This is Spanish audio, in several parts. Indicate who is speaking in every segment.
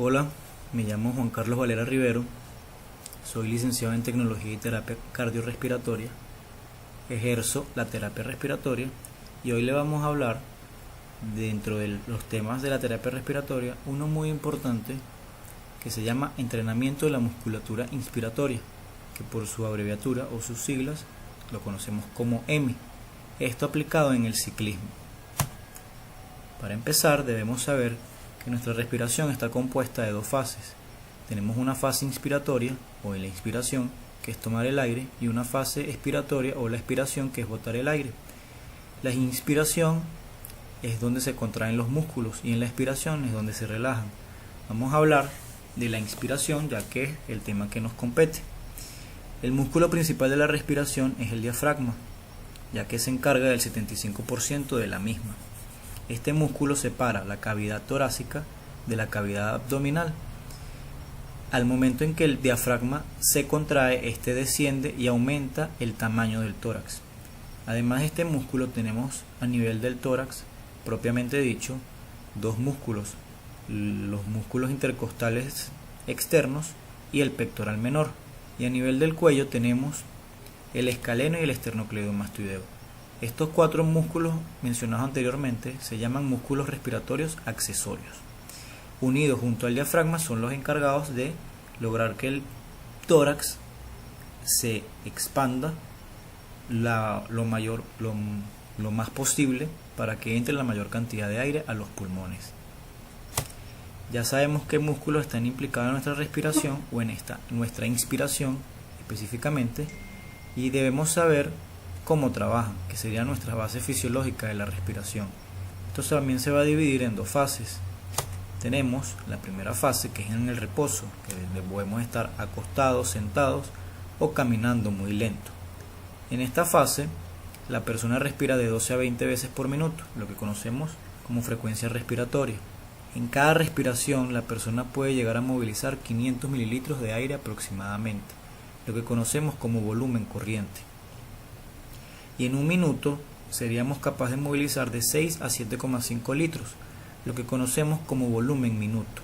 Speaker 1: Hola, me llamo Juan Carlos Valera Rivero, soy licenciado en Tecnología y Terapia Cardiorrespiratoria, ejerzo la terapia respiratoria y hoy le vamos a hablar, dentro de los temas de la terapia respiratoria, uno muy importante que se llama entrenamiento de la musculatura inspiratoria, que por su abreviatura o sus siglas lo conocemos como EMI, esto aplicado en el ciclismo. Para empezar debemos saber que nuestra respiración está compuesta de dos fases. Tenemos una fase inspiratoria o la inspiración, que es tomar el aire, y una fase expiratoria o la expiración, que es botar el aire. La inspiración es donde se contraen los músculos y en la expiración es donde se relajan. Vamos a hablar de la inspiración, ya que es el tema que nos compete. El músculo principal de la respiración es el diafragma, ya que se encarga del 75% de la misma. Este músculo separa la cavidad torácica de la cavidad abdominal. Al momento en que el diafragma se contrae, este desciende y aumenta el tamaño del tórax. Además de este músculo tenemos a nivel del tórax, propiamente dicho, dos músculos, los músculos intercostales externos y el pectoral menor. Y a nivel del cuello tenemos el escaleno y el esternocleidomastoideo. Estos cuatro músculos mencionados anteriormente se llaman músculos respiratorios accesorios. Unidos junto al diafragma son los encargados de lograr que el tórax se expanda lo más posible para que entre la mayor cantidad de aire a los pulmones. Ya sabemos qué músculos están implicados en nuestra respiración o en nuestra inspiración específicamente, y debemos saber cómo trabajan, que sería nuestra base fisiológica de la respiración. Esto también se va a dividir en dos fases. Tenemos la primera fase, que es en el reposo, que podemos estar acostados, sentados o caminando muy lento. En esta fase la persona respira de 12 a 20 veces por minuto, lo que conocemos como frecuencia respiratoria. En cada respiración la persona puede llegar a movilizar 500 mililitros de aire aproximadamente, lo que conocemos como volumen corriente. Y en un minuto seríamos capaces de movilizar de 6 a 7,5 litros, lo que conocemos como volumen minuto.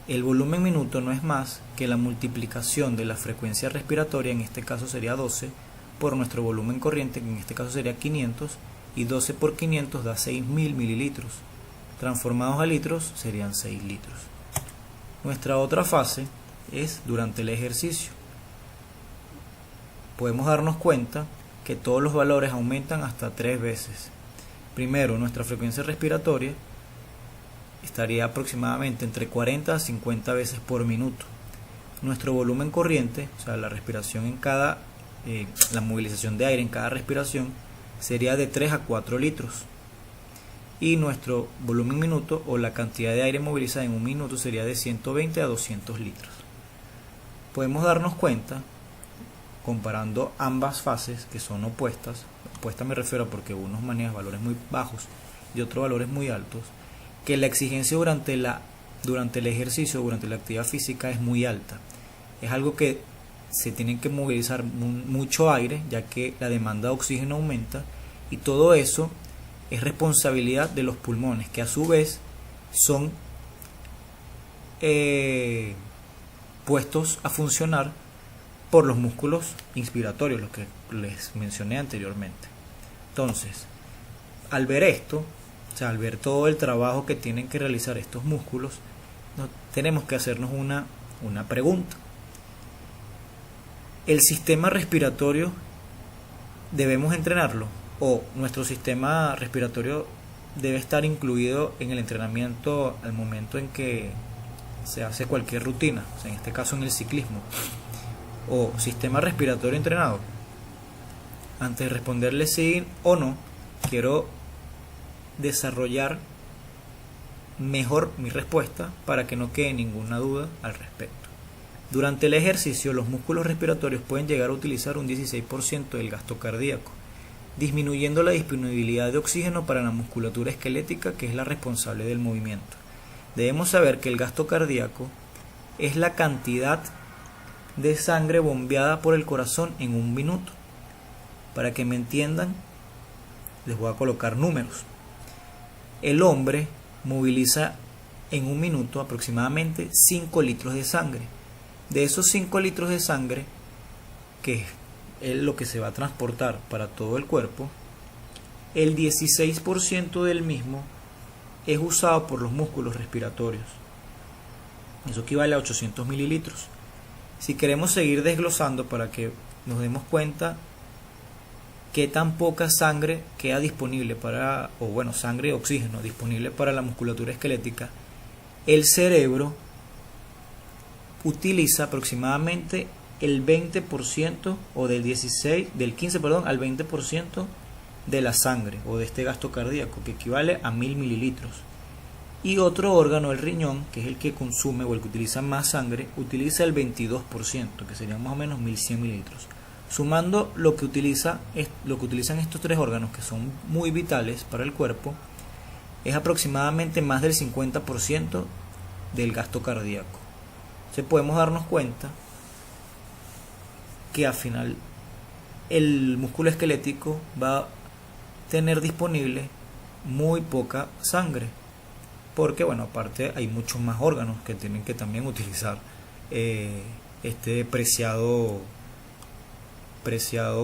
Speaker 1: El volumen minuto no es más que la multiplicación de la frecuencia respiratoria, en este caso sería 12, por nuestro volumen corriente, que en este caso sería 500, y 12 por 500 da 6.000 mililitros. Transformados a litros serían 6 litros. Nuestra otra fase es durante el ejercicio. Podemos darnos cuenta que todos los valores aumentan hasta 3 veces. Primero, nuestra frecuencia respiratoria estaría aproximadamente entre 40 a 50 veces por minuto. Nuestro volumen corriente, o sea, la respiración la movilización de aire en cada respiración, sería de 3 a 4 litros. Y nuestro volumen minuto, o la cantidad de aire movilizada en un minuto, sería de 120 a 200 litros. Podemos darnos cuenta, comparando ambas fases, que son opuestas me refiero porque unos manejan valores muy bajos y otros valores muy altos, que la exigencia durante el ejercicio, durante la actividad física, es muy alta. Es algo que se tiene que movilizar mucho aire, ya que la demanda de oxígeno aumenta, y todo eso es responsabilidad de los pulmones, que a su vez son puestos a funcionar por los músculos inspiratorios, los que les mencioné anteriormente. Entonces, al ver esto, o sea, al ver todo el trabajo que tienen que realizar estos músculos, tenemos que hacernos una pregunta. ¿El sistema respiratorio debemos entrenarlo? ¿O nuestro sistema respiratorio debe estar incluido en el entrenamiento al momento en que se hace cualquier rutina? O sea, en este caso en el ciclismo. ¿O sistema respiratorio entrenado? Antes de responderle sí o no, quiero desarrollar mejor mi respuesta para que no quede ninguna duda al respecto. Durante el ejercicio, los músculos respiratorios pueden llegar a utilizar un 16% del gasto cardíaco, disminuyendo la disponibilidad de oxígeno para la musculatura esquelética, que es la responsable del movimiento. Debemos saber que el gasto cardíaco es la cantidad de sangre bombeada por el corazón en un minuto. Para que me entiendan, les voy a colocar números. El hombre moviliza en un minuto aproximadamente 5 litros de sangre. De esos 5 litros de sangre, que es lo que se va a transportar para todo el cuerpo, el 16% del mismo es usado por los músculos respiratorios. Eso equivale a 800 mililitros. Si queremos seguir desglosando para que nos demos cuenta qué tan poca sangre queda disponible sangre y oxígeno disponible para la musculatura esquelética, el cerebro utiliza aproximadamente el 20% o del 15 al 20% de la sangre o de este gasto cardíaco, que equivale a 1000 mililitros. Y otro órgano, el riñón, que es el que consume o el que utiliza más sangre, utiliza el 22%, que serían más o menos 1100 mililitros. Sumando lo que utilizan estos tres órganos, que son muy vitales para el cuerpo, es aproximadamente más del 50% del gasto cardíaco. Entonces podemos darnos cuenta que al final el músculo esquelético va a tener disponible muy poca sangre, porque aparte hay muchos más órganos que tienen que también utilizar este preciado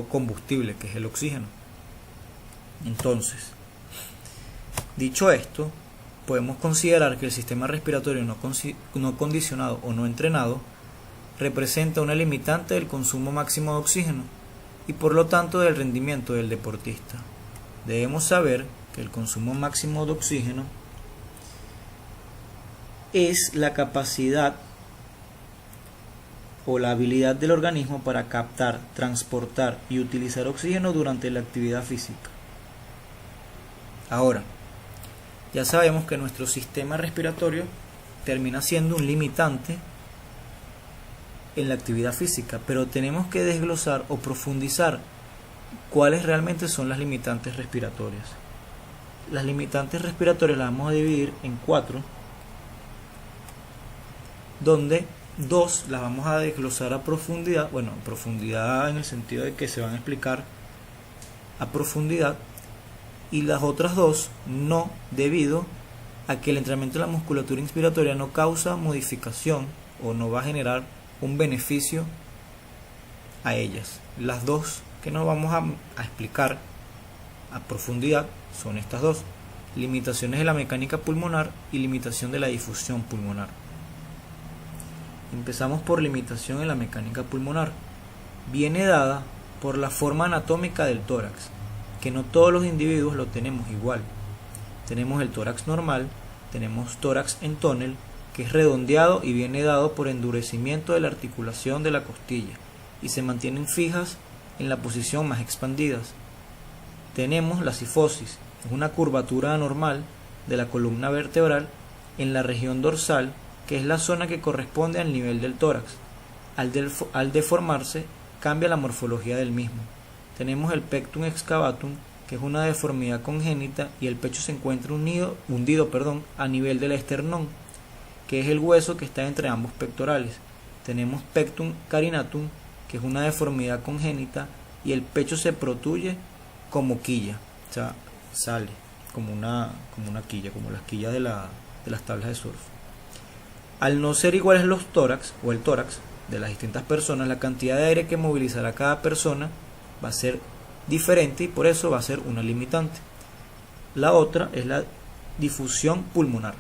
Speaker 1: combustible, que es el oxígeno. Entonces, dicho esto, podemos considerar que el sistema respiratorio no condicionado o no entrenado representa una limitante del consumo máximo de oxígeno y por lo tanto del rendimiento del deportista. Debemos saber que el consumo máximo de oxígeno es la capacidad o la habilidad del organismo para captar, transportar y utilizar oxígeno durante la actividad física. Ahora, ya sabemos que nuestro sistema respiratorio termina siendo un limitante en la actividad física, pero tenemos que desglosar o profundizar cuáles realmente son las limitantes respiratorias. Las limitantes respiratorias las vamos a dividir en 4, donde 2 las vamos a desglosar a profundidad, profundidad en el sentido de que se van a explicar a profundidad, y las otras 2 no, debido a que el entrenamiento de la musculatura inspiratoria no causa modificación o no va a generar un beneficio a ellas. Las 2 que nos vamos a explicar a profundidad son estas 2: limitaciones de la mecánica pulmonar y limitación de la difusión pulmonar. Empezamos por limitación en la mecánica pulmonar. Viene dada por la forma anatómica del tórax, que no todos los individuos lo tenemos igual. Tenemos el tórax normal, tenemos tórax en tónel, que es redondeado y viene dado por endurecimiento de la articulación de la costilla y se mantienen fijas en la posición más expandidas. Tenemos la cifosis, es una curvatura anormal de la columna vertebral en la región dorsal, que es la zona que corresponde al nivel del tórax. Al deformarse, cambia la morfología del mismo. Tenemos el pectum excavatum, que es una deformidad congénita, y el pecho se encuentra hundido a nivel del esternón, que es el hueso que está entre ambos pectorales. Tenemos pectum carinatum, que es una deformidad congénita, y el pecho se protruye como quilla, o sea, sale como una quilla, como las quillas de las tablas de surf. Al no ser iguales los tórax o el tórax de las distintas personas, la cantidad de aire que movilizará cada persona va a ser diferente y por eso va a ser una limitante. La otra es la difusión pulmonar.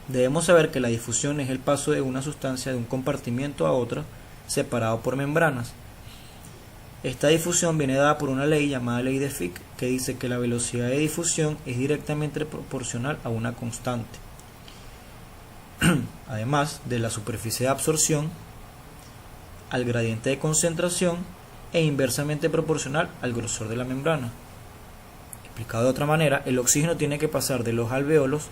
Speaker 1: Debemos saber que la difusión es el paso de una sustancia de un compartimiento a otro separado por membranas. Esta difusión viene dada por una ley llamada ley de Fick, que dice que la velocidad de difusión es directamente proporcional a una constante, además de la superficie de absorción, al gradiente de concentración e inversamente proporcional al grosor de la membrana. Explicado de otra manera, el oxígeno tiene que pasar de los alvéolos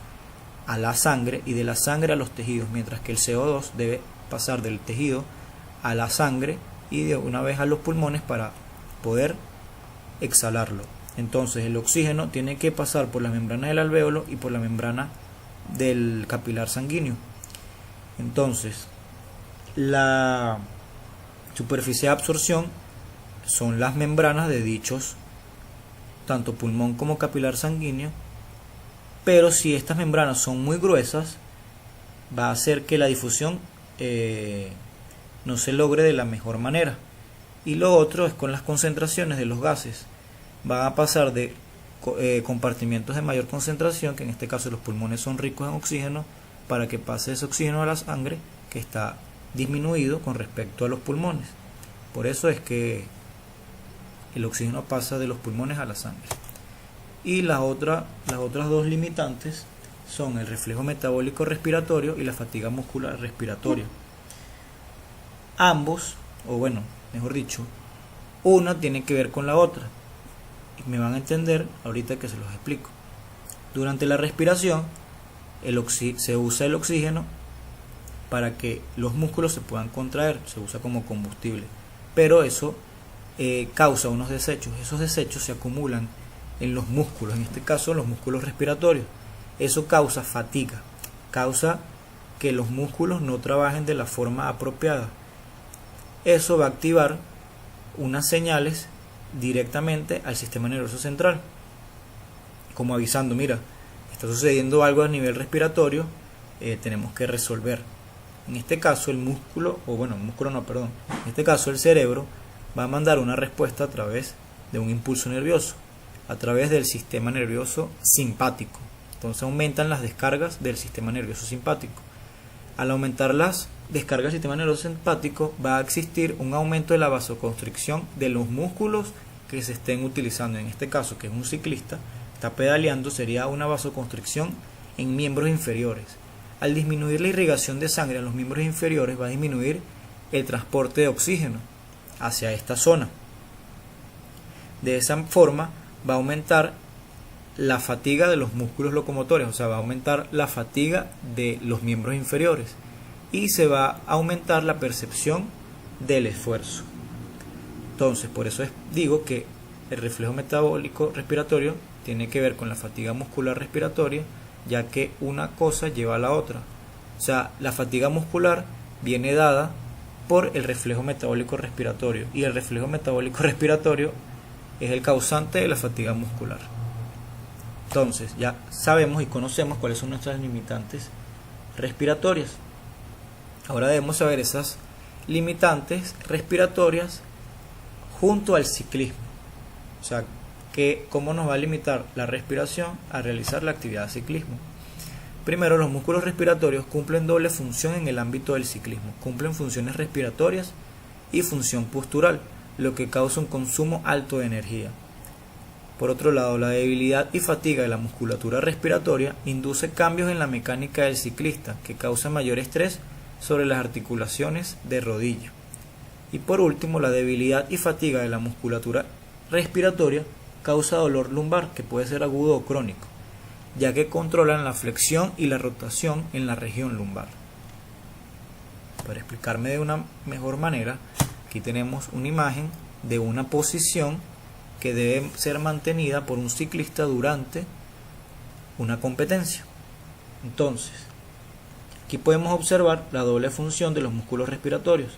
Speaker 1: a la sangre y de la sangre a los tejidos, mientras que el CO2 debe pasar del tejido a la sangre y de una vez a los pulmones para poder exhalarlo. Entonces el oxígeno tiene que pasar por la membrana del alvéolo y por la membrana del capilar sanguíneo. Entonces la superficie de absorción son las membranas de dichos tanto pulmón como capilar sanguíneo, pero si estas membranas son muy gruesas, va a hacer que la difusión no se logre de la mejor manera. Y lo otro es con las concentraciones de los gases. Van a pasar de compartimientos de mayor concentración, que en este caso los pulmones son ricos en oxígeno, para que pase ese oxígeno a la sangre, que está disminuido con respecto a los pulmones. Por eso es que el oxígeno pasa de los pulmones a la sangre. Y las otras dos limitantes son el reflejo metabólico respiratorio y la fatiga muscular respiratoria. Ambos, o bueno, mejor dicho, una tiene que ver con la otra. Y me van a entender ahorita que se los explico. Durante la respiración se usa el oxígeno para que los músculos se puedan contraer, se usa como combustible. Pero eso causa unos desechos. Esos desechos se acumulan en los músculos, en este caso los músculos respiratorios. Eso causa fatiga, causa que los músculos no trabajen de la forma apropiada. Eso va a activar unas señales directamente al sistema nervioso central, como avisando: mira, está sucediendo algo a nivel respiratorio, tenemos que resolver. En este caso el músculo, en este caso el cerebro va a mandar una respuesta a través de un impulso nervioso, a través del sistema nervioso simpático. Entonces aumentan las descargas del sistema nervioso simpático. Al aumentar las descargas del sistema nervioso simpático, va a existir un aumento de la vasoconstricción de los músculos que se estén utilizando. En este caso, que es un ciclista, está pedaleando, sería una vasoconstricción en miembros inferiores. Al disminuir la irrigación de sangre en los miembros inferiores, va a disminuir el transporte de oxígeno hacia esta zona. De esa forma va a aumentar la fatiga de los músculos locomotores, o sea, va a aumentar la fatiga de los miembros inferiores y se va a aumentar la percepción del esfuerzo. Entonces, por eso digo que el reflejo metabólico respiratorio tiene que ver con la fatiga muscular respiratoria, ya que una cosa lleva a la otra. O sea, la fatiga muscular viene dada por el reflejo metabólico respiratorio, y el reflejo metabólico respiratorio es el causante de la fatiga muscular. Entonces ya sabemos y conocemos cuáles son nuestras limitantes respiratorias. Ahora debemos saber esas limitantes respiratorias junto al ciclismo. O sea, cómo nos va a limitar la respiración a realizar la actividad de ciclismo. Primero, los músculos respiratorios cumplen doble función en el ámbito del ciclismo. Cumplen funciones respiratorias y función postural, lo que causa un consumo alto de energía. Por otro lado, la debilidad y fatiga de la musculatura respiratoria induce cambios en la mecánica del ciclista, que causa mayor estrés sobre las articulaciones de rodilla. Y por último, la debilidad y fatiga de la musculatura respiratoria causa dolor lumbar, que puede ser agudo o crónico, ya que controlan la flexión y la rotación en la región lumbar. Para explicarme de una mejor manera, aquí tenemos una imagen de una posición que debe ser mantenida por un ciclista durante una competencia. Entonces, aquí podemos observar la doble función de los músculos respiratorios.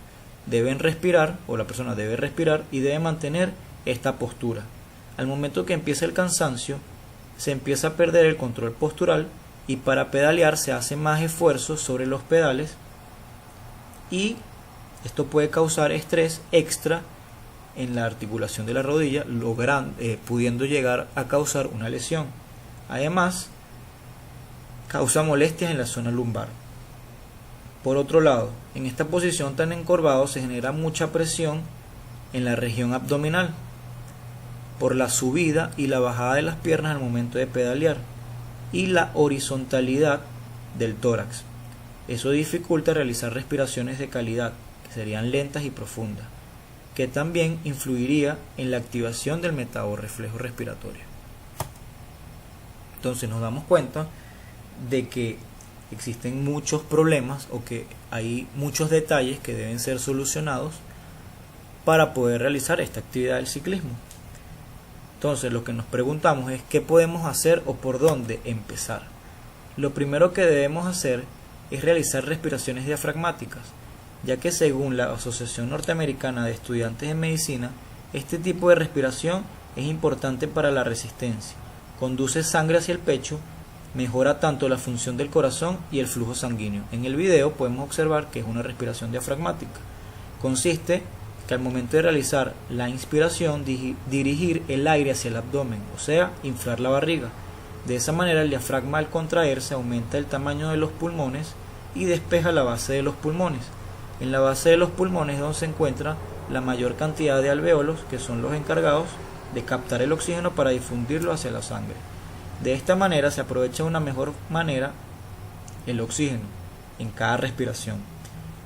Speaker 1: Deben respirar, o la persona debe respirar y debe mantener esta postura. Al momento que empieza el cansancio, se empieza a perder el control postural, y para pedalear se hace más esfuerzo sobre los pedales, y esto puede causar estrés extra en la articulación de la rodilla, pudiendo llegar a causar una lesión. Además, causa molestias en la zona lumbar. Por otro lado, en esta posición tan encorvado se genera mucha presión en la región abdominal por la subida y la bajada de las piernas al momento de pedalear y la horizontalidad del tórax. Eso dificulta realizar respiraciones de calidad, que serían lentas y profundas, que también influiría en la activación del metaborreflejo respiratorio. Entonces nos damos cuenta de que existen muchos problemas, o que hay muchos detalles que deben ser solucionados para poder realizar esta actividad del ciclismo. Entonces lo que nos preguntamos es qué podemos hacer o por dónde empezar. Lo primero que debemos hacer es realizar respiraciones diafragmáticas, ya que según la Asociación Norteamericana de Estudiantes de Medicina, este tipo de respiración es importante para la resistencia. Conduce sangre hacia el pecho Mejora tanto la función del corazón y el flujo sanguíneo. En el video podemos observar que es una respiración diafragmática. Consiste que al momento de realizar la inspiración dirigir el aire hacia el abdomen, o sea, inflar la barriga. De esa manera el diafragma al contraerse aumenta el tamaño de los pulmones y despeja la base de los pulmones. En la base de los pulmones es donde se encuentra la mayor cantidad de alvéolos, que son los encargados de captar el oxígeno para difundirlo hacia la sangre. De esta manera se aprovecha de una mejor manera el oxígeno en cada respiración.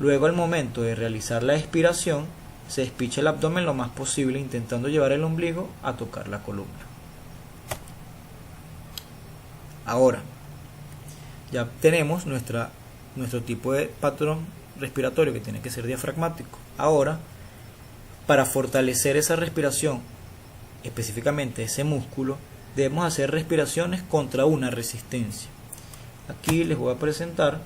Speaker 1: Luego, al momento de realizar la expiración, se despicha el abdomen lo más posible, intentando llevar el ombligo a tocar la columna. Ahora, ya tenemos nuestro tipo de patrón respiratorio, que tiene que ser diafragmático. Ahora, para fortalecer esa respiración, específicamente ese músculo, debemos hacer respiraciones contra una resistencia. Aquí les voy a presentar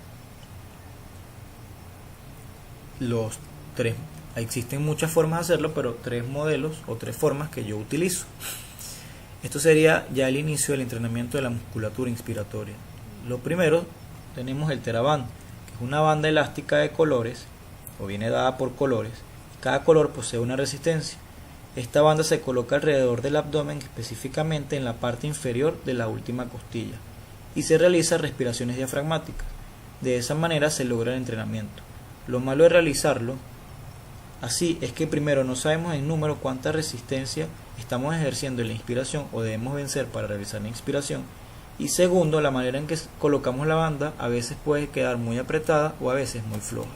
Speaker 1: los tres. Existen muchas formas de hacerlo, pero tres modelos o tres formas que yo utilizo. Esto sería ya el inicio del entrenamiento de la musculatura inspiratoria. Lo primero, tenemos el TheraBand, que es una banda elástica de colores, o viene dada por colores. Cada color posee una resistencia. Esta banda se coloca alrededor del abdomen, específicamente en la parte inferior de la última costilla, y se realiza respiraciones diafragmáticas. De esa manera se logra el entrenamiento. Lo malo de realizarlo así es que primero no sabemos en número cuánta resistencia estamos ejerciendo en la inspiración o debemos vencer para realizar la inspiración, y segundo, la manera en que colocamos la banda a veces puede quedar muy apretada o a veces muy floja.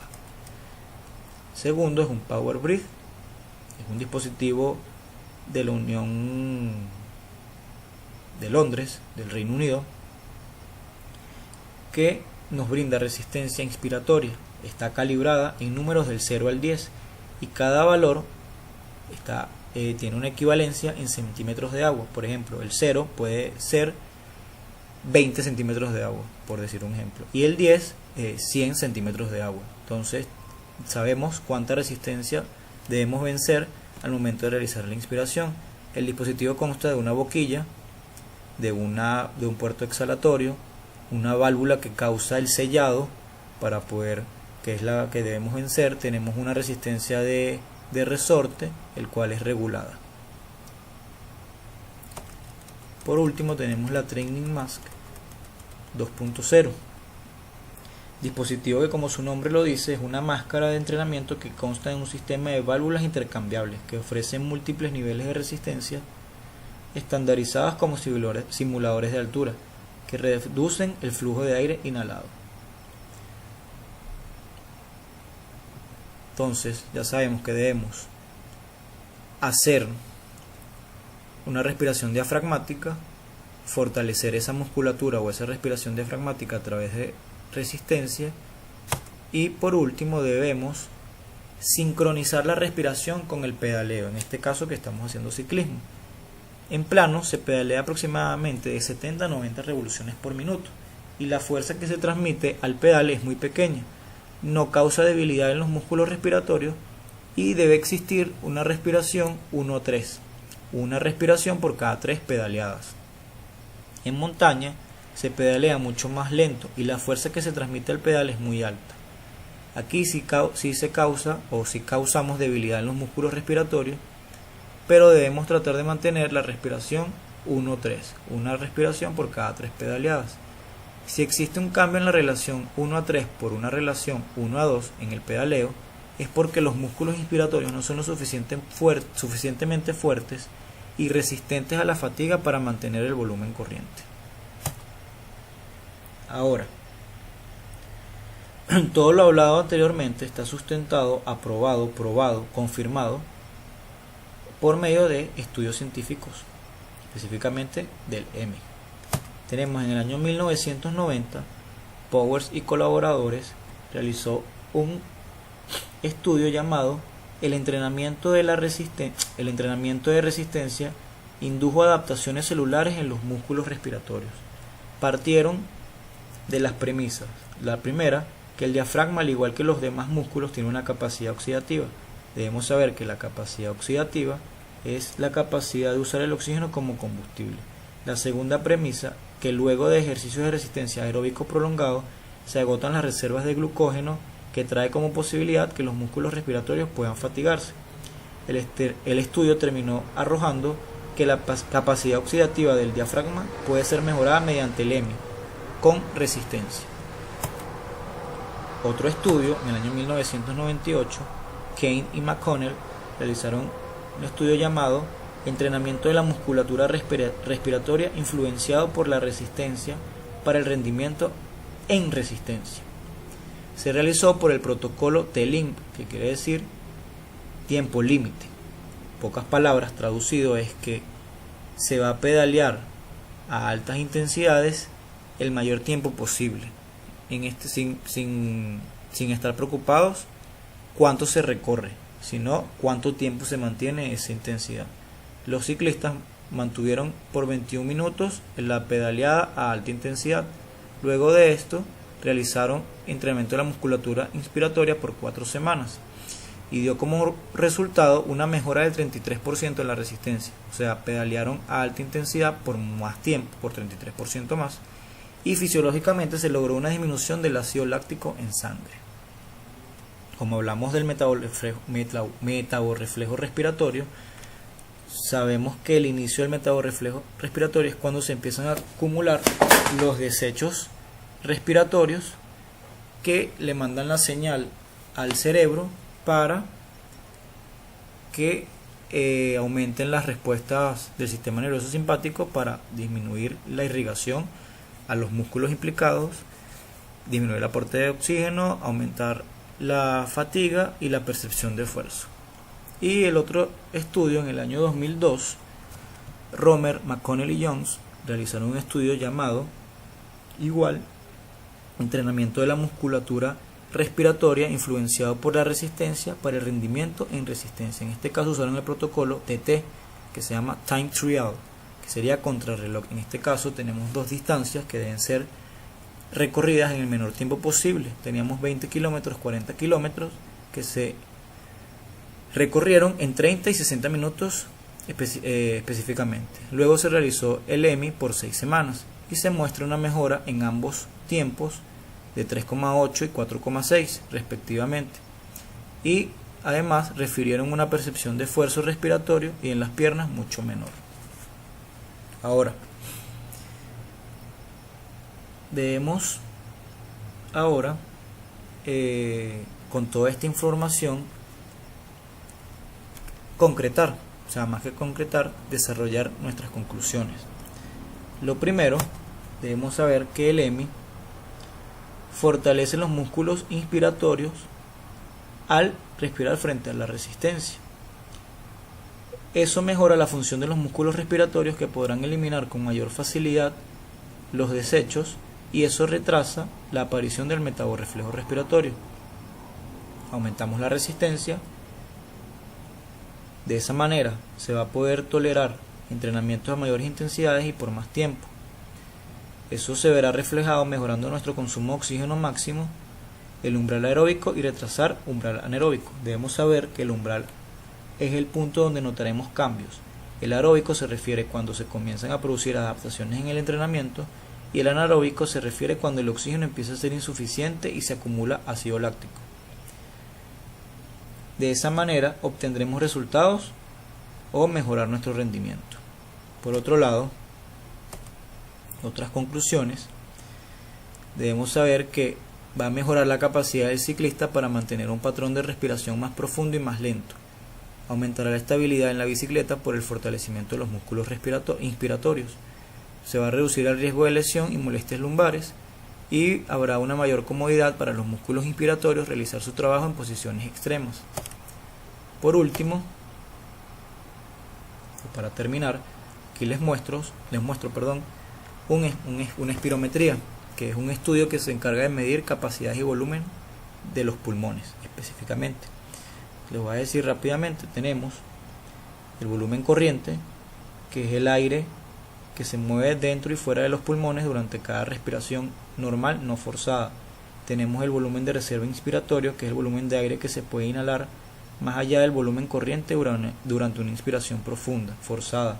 Speaker 1: Segundo es un Power Breath, es un dispositivo de la Unión de Londres, del Reino Unido, que nos brinda resistencia inspiratoria. Está calibrada en números del 0 al 10 y cada valor tiene una equivalencia en centímetros de agua. Por ejemplo, el 0 puede ser 20 centímetros de agua, por decir un ejemplo, y el 10 100 centímetros de agua. Entonces sabemos cuánta resistencia debemos vencer al momento de realizar la inspiración. El dispositivo consta de una boquilla, de un puerto exhalatorio, una válvula que causa el sellado para poder, que es la que debemos vencer. Tenemos una resistencia de resorte, el cual es regulada. Por último tenemos la Training Mask 2.0, dispositivo que, como su nombre lo dice, es una máscara de entrenamiento que consta de un sistema de válvulas intercambiables que ofrecen múltiples niveles de resistencia estandarizadas como simuladores de altura que reducen el flujo de aire inhalado. Entonces ya sabemos que debemos hacer una respiración diafragmática, fortalecer esa musculatura o esa respiración diafragmática a través de resistencia, y por último debemos sincronizar la respiración con el pedaleo, en este caso que estamos haciendo ciclismo. En plano se pedalea aproximadamente de 70 a 90 revoluciones por minuto y la fuerza que se transmite al pedal es muy pequeña, no causa debilidad en los músculos respiratorios y debe existir una respiración 1-3, una respiración por cada 3 pedaleadas. En montaña se pedalea mucho más lento y la fuerza que se transmite al pedal es muy alta. Aquí sí se causa o sí causamos debilidad en los músculos respiratorios, pero debemos tratar de mantener la respiración 1-3, una respiración por cada 3 pedaleadas. Si existe un cambio en la relación 1-3 por una relación 1-2 en el pedaleo, es porque los músculos inspiratorios no son lo suficientemente fuertes y resistentes a la fatiga para mantener el volumen corriente. Ahora, todo lo hablado anteriormente está sustentado, aprobado, probado, confirmado por medio de estudios científicos, específicamente del EMI. Tenemos en el año 1990, Powers y colaboradores realizó un estudio llamado el entrenamiento de resistencia indujo adaptaciones celulares en los músculos respiratorios. Partieron de las premisas. La primera, que el diafragma, al igual que los demás músculos, tiene una capacidad oxidativa. Debemos saber que la capacidad oxidativa es la capacidad de usar el oxígeno como combustible. La segunda premisa que luego de ejercicios de resistencia aeróbico prolongado se agotan las reservas de glucógeno, que trae como posibilidad que los músculos respiratorios puedan fatigarse. El estudio terminó arrojando que la capacidad oxidativa del diafragma puede ser mejorada mediante el EMI con resistencia. Otro estudio, en el año 1998, Kane y McConnell realizaron un estudio llamado Entrenamiento de la musculatura respiratoria influenciado por la resistencia para el rendimiento en resistencia. Se realizó por el protocolo TLIMP, que quiere decir tiempo límite. Pocas palabras, traducido es que se va a pedalear a altas intensidades el mayor tiempo posible, sin estar preocupados cuánto se recorre, sino cuánto tiempo se mantiene esa intensidad. Los ciclistas mantuvieron por 21 minutos la pedaleada a alta intensidad. Luego de esto realizaron entrenamiento de la musculatura inspiratoria por 4 semanas y dio como resultado una mejora del 33% en la resistencia. O sea, pedalearon a alta intensidad por más tiempo, por 33% más, y fisiológicamente se logró una disminución del ácido láctico en sangre. Como hablamos del metaborreflejo respiratorio, sabemos que el inicio del metaborreflejo respiratorio es cuando se empiezan a acumular los desechos respiratorios que le mandan la señal al cerebro para que aumenten las respuestas del sistema nervioso simpático para disminuir la irrigación a los músculos implicados, disminuir el aporte de oxígeno, aumentar la fatiga y la percepción de esfuerzo. Y el otro estudio, en el año 2002, Romer, McConnell y Jones realizaron un estudio llamado igual entrenamiento de la musculatura respiratoria influenciado por la resistencia para el rendimiento en resistencia. En este caso usaron el protocolo TT, que se llama Time Trial, que sería contrarreloj. En este caso tenemos dos distancias que deben ser recorridas en el menor tiempo posible. Teníamos 20 kilómetros, 40 kilómetros que se recorrieron en 30 y 60 minutos específicamente. Luego se realizó el EMI por 6 semanas y se muestra una mejora en ambos tiempos de 3,8 y 4,6 respectivamente, y además refirieron una percepción de esfuerzo respiratorio y en las piernas mucho menor. Ahora debemos con toda esta información concretar, o sea, más que concretar, desarrollar nuestras conclusiones. Lo primero, debemos saber que el EMI fortalece los músculos inspiratorios al respirar frente a la resistencia. Eso mejora la función de los músculos respiratorios, que podrán eliminar con mayor facilidad los desechos, y eso retrasa la aparición del metaborreflejo respiratorio. Aumentamos la resistencia. De esa manera se va a poder tolerar entrenamientos a mayores intensidades y por más tiempo. Eso se verá reflejado mejorando nuestro consumo de oxígeno máximo, el umbral aeróbico, y retrasar umbral anaeróbico. Debemos saber que el umbral es el punto donde notaremos cambios. El aeróbico se refiere cuando se comienzan a producir adaptaciones en el entrenamiento, y el anaeróbico se refiere cuando el oxígeno empieza a ser insuficiente y se acumula ácido láctico. De esa manera obtendremos resultados o mejorar nuestro rendimiento. Por otro lado, otras conclusiones, debemos saber que va a mejorar la capacidad del ciclista para mantener un patrón de respiración más profundo y más lento. Aumentará la estabilidad en la bicicleta por el fortalecimiento de los músculos inspiratorios. Se va a reducir el riesgo de lesión y molestias lumbares, y habrá una mayor comodidad para los músculos inspiratorios realizar su trabajo en posiciones extremas. Por último, para terminar, aquí les muestro una espirometría, que es un estudio que se encarga de medir capacidad y volumen de los pulmones específicamente. Les voy a decir rápidamente. Tenemos el volumen corriente, que es el aire que se mueve dentro y fuera de los pulmones durante cada respiración normal, no forzada. Tenemos el volumen de reserva inspiratorio, que es el volumen de aire que se puede inhalar más allá del volumen corriente durante una inspiración profunda, forzada.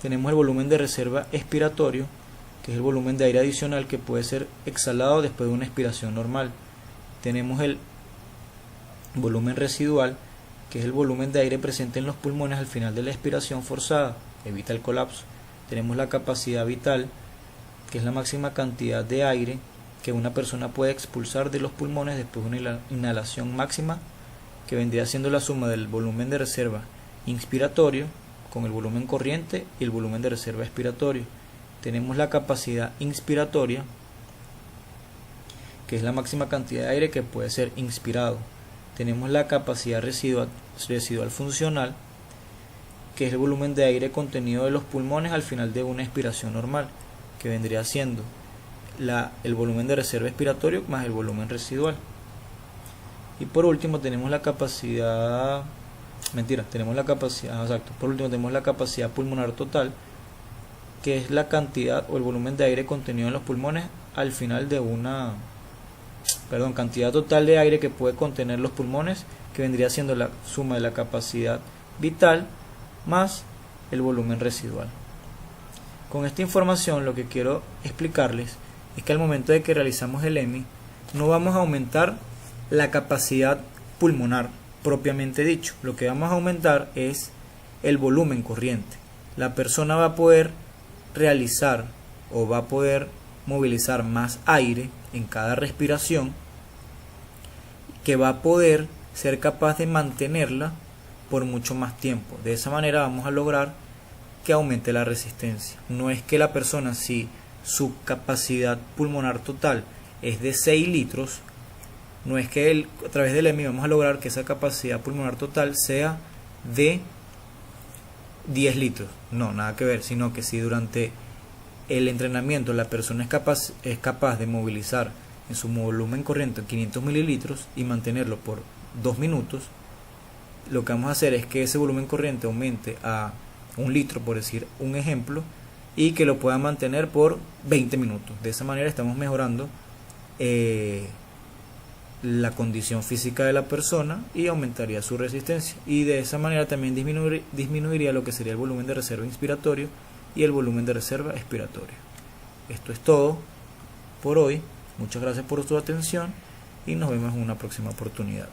Speaker 1: Tenemos el volumen de reserva expiratorio, que es el volumen de aire adicional que puede ser exhalado después de una expiración normal. Tenemos el volumen residual, que es el volumen de aire presente en los pulmones al final de la expiración forzada, evita el colapso. Tenemos la capacidad vital, que es la máxima cantidad de aire que una persona puede expulsar de los pulmones después de una inhalación máxima, que vendría siendo la suma del volumen de reserva inspiratorio con el volumen corriente y el volumen de reserva expiratorio. Tenemos la capacidad inspiratoria, que es la máxima cantidad de aire que puede ser inspirado. Tenemos la capacidad residual funcional, que es el volumen de aire contenido de los pulmones al final de una expiración normal, que vendría siendo el volumen de reserva expiratorio más el volumen residual. Y por último tenemos la capacidad tenemos la capacidad pulmonar total, que es la cantidad o el volumen de aire contenido en los pulmones al final de cantidad total de aire que puede contener los pulmones, que vendría siendo la suma de la capacidad vital más el volumen residual. Con esta información lo que quiero explicarles es que al momento de que realizamos el EMI no vamos a aumentar la capacidad pulmonar propiamente dicho. Lo que vamos a aumentar es el volumen corriente. La persona va a poder realizar o va a poder movilizar más aire en cada respiración, que va a poder ser capaz de mantenerla por mucho más tiempo. De esa manera vamos a lograr que aumente la resistencia. No es que la persona, si su capacidad pulmonar total es de 6 litros, no es que a través del EMI vamos a lograr que esa capacidad pulmonar total sea de 10 litros. No, nada que ver, sino que si durante el entrenamiento la persona es capaz de movilizar en su volumen corriente 500 mililitros y mantenerlo por 2 minutos, lo que vamos a hacer es que ese volumen corriente aumente a 1 litro, por decir un ejemplo, y que lo pueda mantener por 20 minutos. De esa manera estamos mejorando la condición física de la persona y aumentaría su resistencia, y de esa manera también disminuiría lo que sería el volumen de reserva inspiratorio y el volumen de reserva expiratorio. Esto es todo por hoy. Muchas gracias por su atención y nos vemos en una próxima oportunidad.